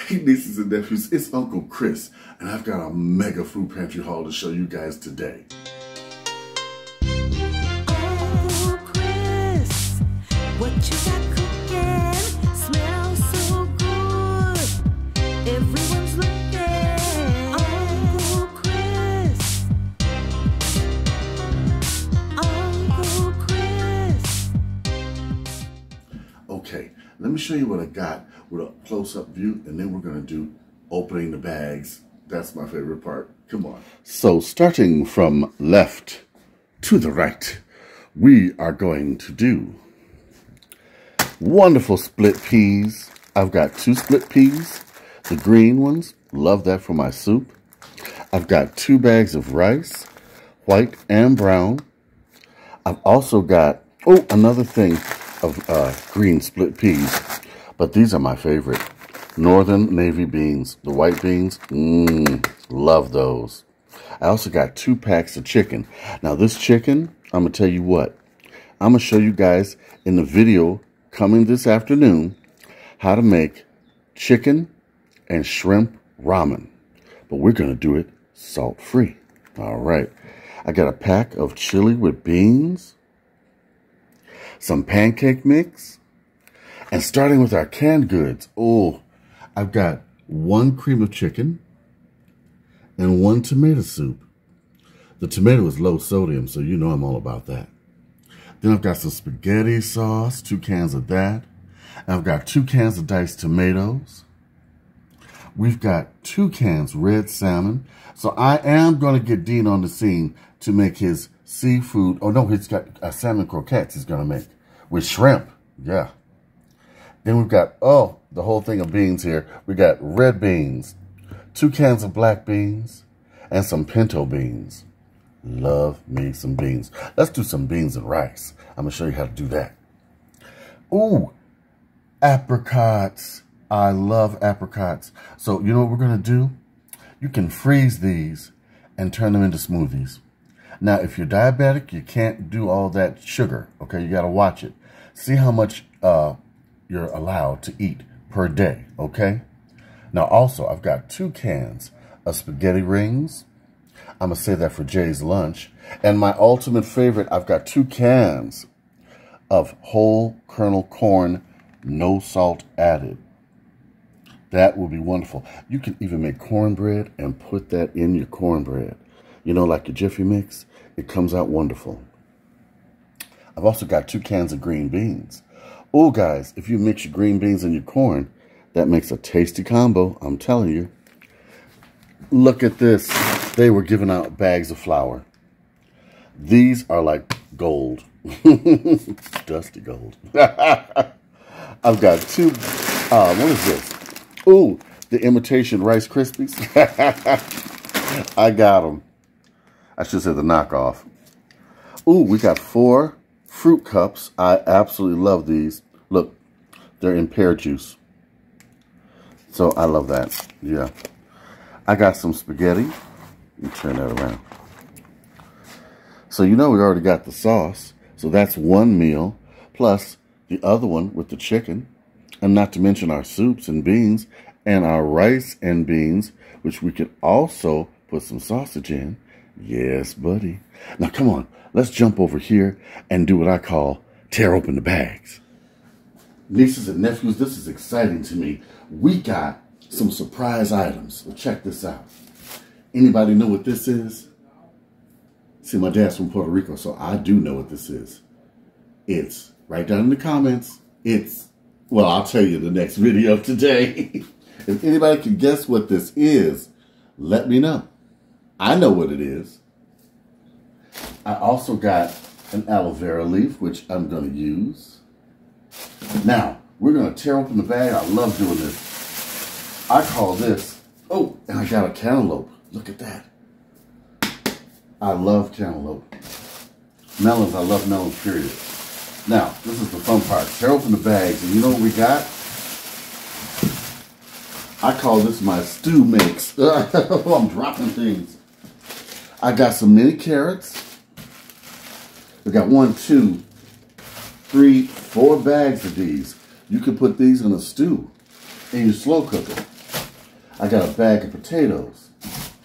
Hey nieces and nephews, it's Uncle Chris, and I've got a mega food pantry haul to show you guys today. Uncle Chris, what you got cooking? Smells so good. Everyone's looking. Uncle Chris. Uncle Chris. Okay, let me show you what I got with a close-up view, and then we're going to do opening the bags. That's my favorite part. Come on. So starting from left to the right, we are going to do wonderful split peas. I've got 2 split peas, the green ones. Love that for my soup. I've got 2 bags of rice, white and brown. I've also got, another thing of green split peas. But these are my favorite. Northern navy beans, the white beans, love those. I also got 2 packs of chicken. Now this chicken, I'm going to tell you what. I'm going to show you guys in the video coming this afternoon how to make chicken and shrimp ramen. But we're going to do it salt-free. All right. I got a pack of chili with beans, some pancake mix, and starting with our canned goods, I've got 1 cream of chicken and 1 tomato soup. The tomato is low sodium, so you know I'm all about that. Then I've got some spaghetti sauce, 2 cans of that. And I've got 2 cans of diced tomatoes. We've got 2 cans red salmon. So I am going to get Dean on the scene to make his seafood. Oh, no, he's got salmon croquettes he's going to make with shrimp. Yeah. Then we've got, the whole thing of beans here. We got red beans, 2 cans of black beans, and some pinto beans. Love me some beans. Let's do some beans and rice. I'm going to show you how to do that. Ooh, apricots. I love apricots. So you know what we're going to do? You can freeze these and turn them into smoothies. Now, if you're diabetic, you can't do all that sugar. Okay, you got to watch it. See how much you're allowed to eat per day, okay? Now, also, I've got 2 cans of spaghetti rings. I'm going to say that for Jay's lunch. And my ultimate favorite, I've got 2 cans of whole kernel corn, no salt added. That will be wonderful. You can even make cornbread and put that in your cornbread. You know, like your Jiffy Mix, it comes out wonderful. I've also got 2 cans of green beans. Oh, guys, if you mix your green beans and your corn, that makes a tasty combo, I'm telling you. Look at this. They were giving out bags of flour. These are like gold. Dusty gold. I've got 2, what is this? Ooh, the imitation Rice Krispies. I got them. I should say the knockoff. Ooh, we got 4 fruit cups. I absolutely love these. Look, they're in pear juice. So I love that. Yeah. I got some spaghetti. Let me turn that around. So you know we already got the sauce. So that's 1 meal. Plus the other one with the chicken. And not to mention our soups and beans. And our rice and beans. Which we could also put some sausage in. Yes, buddy. Now come on. Let's jump over here and do what I call tear open the bags. Nieces and nephews, this is exciting to me. We got some surprise items. Well, check this out. Anybody know what this is? See, my dad's from Puerto Rico, so I do know what this is. It's, write down in the comments, well, I'll tell you in the next video today. If anybody can guess what this is, let me know. I know what it is. I also got an aloe vera leaf, which I'm going to use. Now, we're going to tear open the bag. I love doing this. I call this, and I got a cantaloupe. Look at that. I love cantaloupe. Melons, I love melons, period. Now, this is the fun part. Tear open the bags, and you know what we got? I call this my stew mix. I'm dropping things. I got some mini carrots. We got 1, 2, 3, 4 bags of these. You can put these in a stew in your slow cooker. I got a bag of potatoes.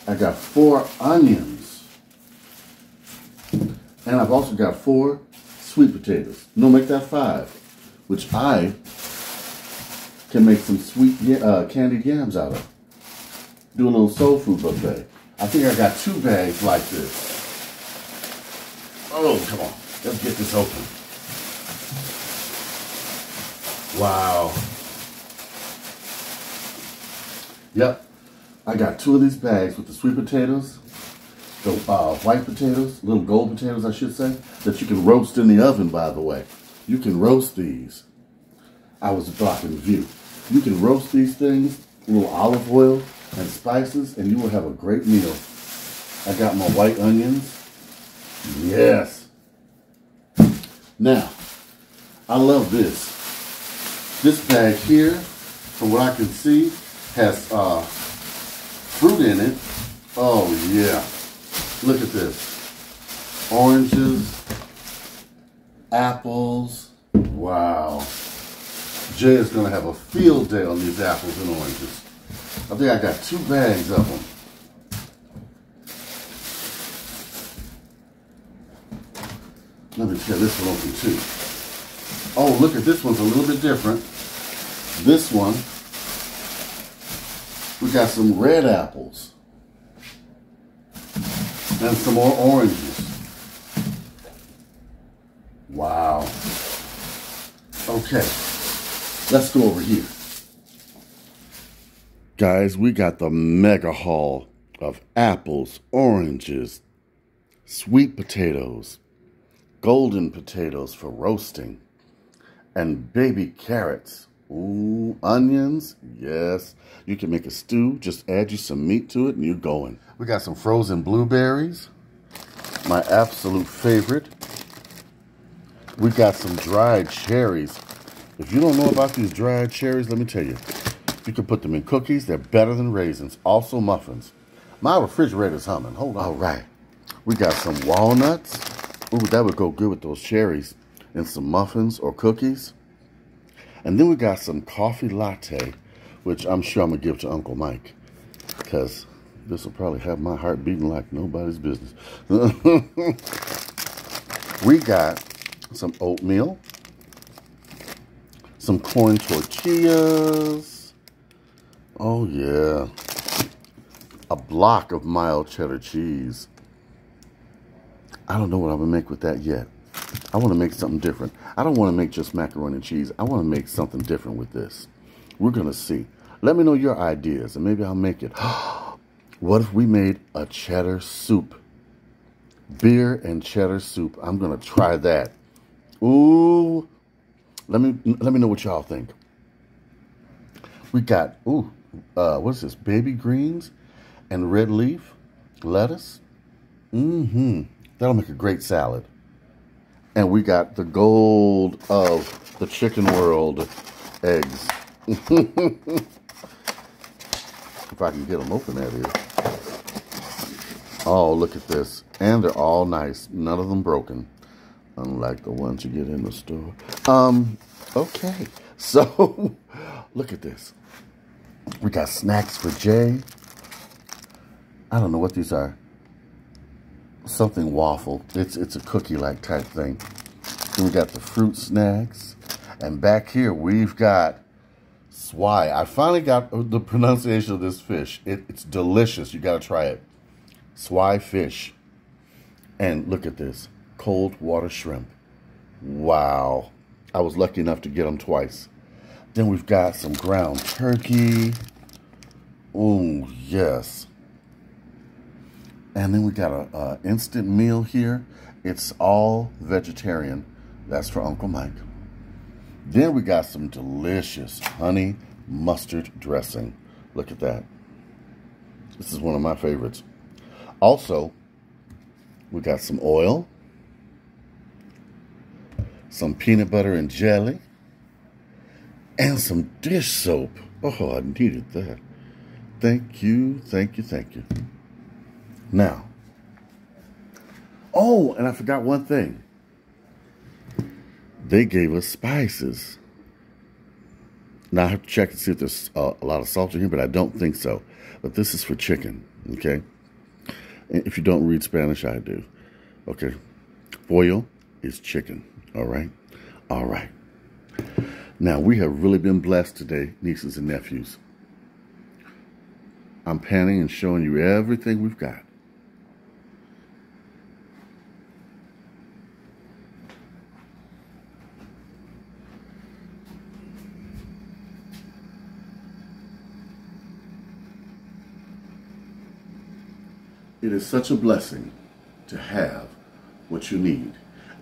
I got 4 onions. And I've also got 4 sweet potatoes. No, make that 5, which I can make some sweet candied yams out of. Do a little soul food buffet. I think I got 2 bags like this. Oh, come on. Let's get this open. Wow. Yep. I got 2 of these bags with the sweet potatoes, the white potatoes, little gold potatoes, I should say, that you can roast in the oven, by the way. You can roast these. I was blocking the view. You can roast these things, a little olive oil and spices, and you will have a great meal. I got my white onions. Yes. Now, I love this. This bag here, from what I can see, has fruit in it. Oh yeah. Look at this. Oranges, apples. Wow. Jay is gonna have a field day on these apples and oranges. I think I got 2 bags of them. Let me tear this one open too. Oh, look at this one's a little bit different. This one, we got some red apples and some more oranges. Wow. Okay, let's go over here. Guys, we got the mega haul of apples, oranges, sweet potatoes, golden potatoes for roasting, and baby carrots. Ooh, onions, yes. You can make a stew, just add you some meat to it and you're going. We got some frozen blueberries, my absolute favorite. We got some dried cherries. If you don't know about these dried cherries, let me tell you. You can put them in cookies, they're better than raisins. Also muffins. My refrigerator's humming, hold on. All right, we got some walnuts. Ooh, that would go good with those cherries and some muffins or cookies. And then we got some coffee latte, which I'm sure I'm going to give to Uncle Mike, because this will probably have my heart beating like nobody's business. We got some oatmeal, some corn tortillas. Oh, yeah. A block of mild cheddar cheese. I don't know what I'm going to make with that yet. I want to make something different. I don't want to make just macaroni and cheese. I want to make something different with this. We're going to see. Let me know your ideas, and maybe I'll make it. What if we made a cheddar soup? Beer and cheddar soup. I'm going to try that. Ooh. Let me know what y'all think. We got, what is this? Baby greens and red leaf lettuce. That'll make a great salad. And we got the gold of the chicken world eggs. If I can get them open, that is. Oh, look at this. And they're all nice. None of them broken. Unlike the ones you get in the store. Okay. So, look at this. We got snacks for Jay. I don't know what these are. Something waffle. It's a cookie-like type thing. Then we got the fruit snacks. And back here, we've got swai. I finally got the pronunciation of this fish. It's delicious. You got to try it. Swai fish. And look at this. Cold water shrimp. Wow. I was lucky enough to get them twice. Then we've got some ground turkey. Oh, yes. And then we got a instant meal here. It's all vegetarian. That's for Uncle Mike. Then we got some delicious honey mustard dressing. Look at that. This is one of my favorites. Also, we got some oil, some peanut butter and jelly, and some dish soap. Oh, I needed that. Thank you, thank you, thank you. Now, oh, and I forgot one thing. They gave us spices. Now I have to check to see if there's a lot of salt in here, but I don't think so. But this is for chicken, okay? And if you don't read Spanish, I do, okay? Pollo is chicken, all right? All right. Now, we have really been blessed today, nieces and nephews. I'm panning and showing you everything we've got. It is such a blessing to have what you need.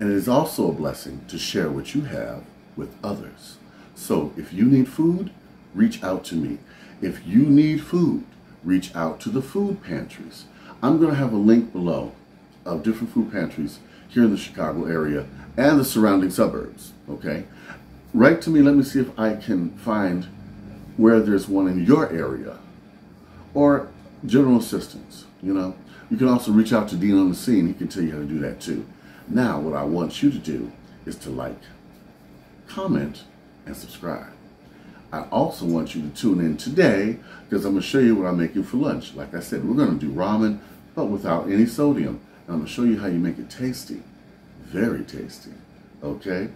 And it is also a blessing to share what you have with others. So if you need food, reach out to me. If you need food, reach out to the food pantries. I'm going to have a link below of different food pantries here in the Chicago area and the surrounding suburbs, okay? Write to me, let me see if I can find where there's one in your area. Or general assistance, you know. You can also reach out to Dean on the Scene. He can tell you how to do that too. Now, what I want you to do is to like, comment, and subscribe. I also want you to tune in today because I'm going to show you what I'm making for lunch. Like I said, we're going to do ramen, but without any sodium. And I'm going to show you how you make it tasty. Very tasty. Okay?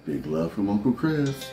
Big love from Uncle Chris.